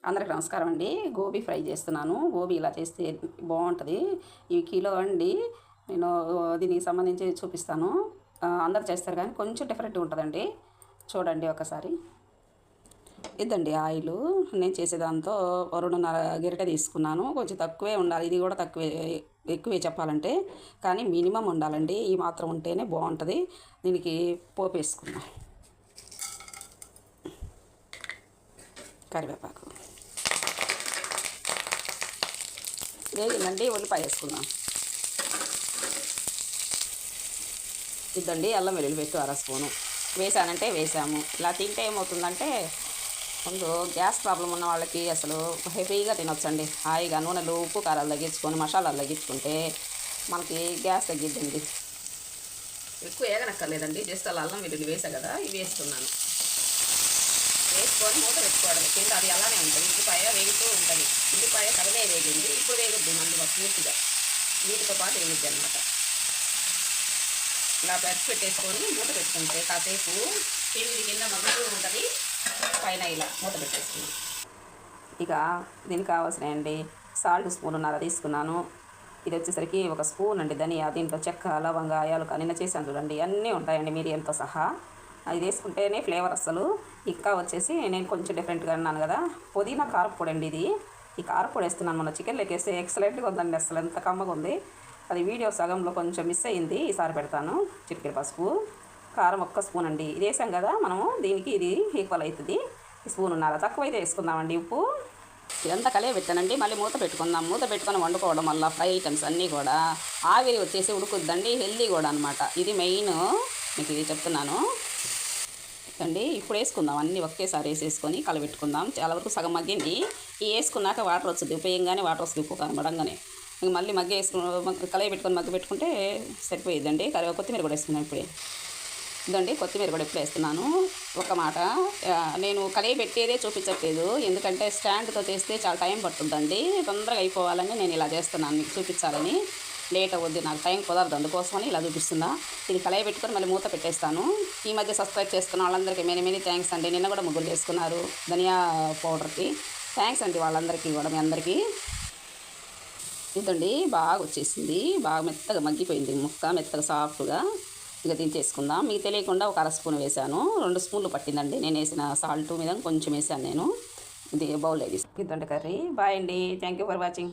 అందరికి నమస్కారం అండి. గోబీ ఫ్రై చేస్తున్నాను. గోబీ ఇలా చేస్తే బాగుంటుంది. ఈ కిలో అండి. నేను దీనికి సంబంధించి చూపిస్తాను. అందరు చేస్తారు కానీ కొంచెం డిఫరెంట్గా ఉంటుందండి. చూడండి ఒకసారి. ఇదండి ఆయిల్. నేను చేసేదాంతో 2.5 గరిటె తీసుకున్నాను. కొంచెం తక్కువే ఉండాలి. ఇది కూడా తక్కువే, ఎక్కువే చెప్పాలంటే, కానీ మినిమం ఉండాలండి. ఈ మాత్రం ఉంటేనే బాగుంటుంది. దీనికి పోపు వేసుకుందాం. కరివేపాకు వేగిందండి. ఉల్లిపాయ వేసుకుందాం. ఇద్దండి అల్లం వెల్లుల్లి పెట్టు 1/2 స్పూను వేసానంటే వేసాము. ఇలా తింటే ఏమవుతుందంటే, ముందు గ్యాస్ ప్రాబ్లం ఉన్న వాళ్ళకి అసలు హెవీగా తినొచ్చండి. హాయిగా నూనెలు ఉప్పు కారాలు తగ్గించుకొని మసాలాలు తగ్గించుకుంటే మనకి గ్యాస్ తగ్గిద్దండి. ఎక్కువ ఏగనక్కర్లేదండి. జస్ట్ అలా అల్లం వెల్లుల్లి వేసా కదా, ఇవి వేస్తున్నాను. వేసుకొని మూత పెట్టుకోవడం. కింద అది అలానే ఉంటుంది. ఉల్లిపాయ వేగుతూ ఉంటుంది. ఉల్లిపాయ సగమే వేగింది. ఇప్పుడు వేగుద్ది మందుగా పూర్తిగా. వీటితో పాటు వేగుద్ది అనమాట. ఇలా పెట్టేసుకొని మూత పెట్టుకుంటే కాసేపు కింద మగ్గుతూ ఉంటుంది. పైన ఇలా మూత పెట్టేసుకుని ఇక దీనికి కావాల్సినవి సాల్ట్ 1.5 స్పూన్ తీసుకున్నాను. ఇది వచ్చేసరికి 1 స్పూన్ అండి ధనియా. దీంట్లో చెక్క, లవంగా, యాలకులు నిన్న చేశాను చూడండి, అన్నీ ఉంటాయండి మిరియంతో సహా. అది వేసుకుంటేనే ఫ్లేవర్ అసలు. ఇంకా వచ్చేసి నేను కొంచెం డిఫరెంట్గా అన్నాను కదా, పుదీనా కారపొడి అండి ఇది. ఈ కారపొడి వేస్తున్నాను. మన చికెన్ లెక్కేస్తే ఎక్సలెంట్గా ఉందండి. అసలు ఎంత కమ్మగా ఉంది. అది వీడియో సగంలో కొంచెం మిస్ అయ్యింది. ఈసారి పెడతాను. చిటికెడు పసుపు, కారం 1 స్పూన్ అండి. ఇది వేసాం కదా మనము, దీనికి ఇది ఈక్వల్ అవుతుంది. స్పూన్ ఉన్నారు. తక్కువైతే వేసుకుందామండి ఉప్పు. ఇదంతా కలిగి పెట్టానండి. మళ్ళీ మూత పెట్టుకుందాం. మూత పెట్టుకొని వండుకోవడం వల్ల ఫ్రై ఐటమ్స్ అన్నీ కూడా ఆవిరి వచ్చేసి ఉడుకుద్దండి. హెల్దీ కూడా అనమాట. ఇది మెయిన్, మీకు ఇది చెప్తున్నాను అండి. ఇప్పుడు వేసుకుందాం. అన్నీ ఒకేసారి వేసేసుకొని కలబెట్టుకుందాం. చాలా వరకు సగం మగ్గింది. ఈ వేసుకున్నాక వాటర్ వస్తుంది. ఉపయోగంగానే వాటర్ వస్తుంది. ఉప్పు కనబడంగానే ఇంక మళ్ళీ కలయి పెట్టుకొని మగ్గ పెట్టుకుంటే సరిపోయిద్దండి. కొత్తిమీర కూడా వేసుకున్నాను ఇప్పుడే. ఇదండి కొత్తిమీర కూడా ఎప్పుడు వేస్తున్నాను. ఒక మాట, నేను కలయి పెట్టేదే చూపించట్లేదు. ఎందుకంటే స్టాండ్తో చేస్తే చాలా టైం పడుతుందండి. తొందరగా అయిపోవాలని నేను ఇలా చేస్తున్నాను, మీకు చూపించాలని. లేట్ అవ్వద్ది, నాకు టైం కుదరదు, అందుకోసమని ఇలా చూపిస్తున్నా. ఇది కలయి పెట్టుకొని మళ్ళీ మూత పెట్టేస్తాను. ఈ మధ్య సబ్స్క్రైబ్ చేసుకున్న వాళ్ళందరికీ మెనీ థ్యాంక్స్ అండి. నిన్న కూడా ముగ్గురు చేసుకున్నారు ధనియా పౌడర్కి. థ్యాంక్స్ అండి వాళ్ళందరికీ కూడా, మీ అందరికీ. ఇదండి బాగా వచ్చేసింది. బాగా మెత్తగా మగ్గిపోయింది ముక్క, మెత్తగా సాఫ్ట్గా. ఇక దించేసుకుందాం. మీకు తెలియకుండా 1/2 స్పూన్ వేసాను. 2 స్పూన్లు పట్టిందండి నేను వేసిన సాల్ట్ మీద కొంచెం వేసాను నేను. ఇది బౌల్ వేసి. ఇదండి కర్రీ. బాయ్ అండి. Thank you for watching.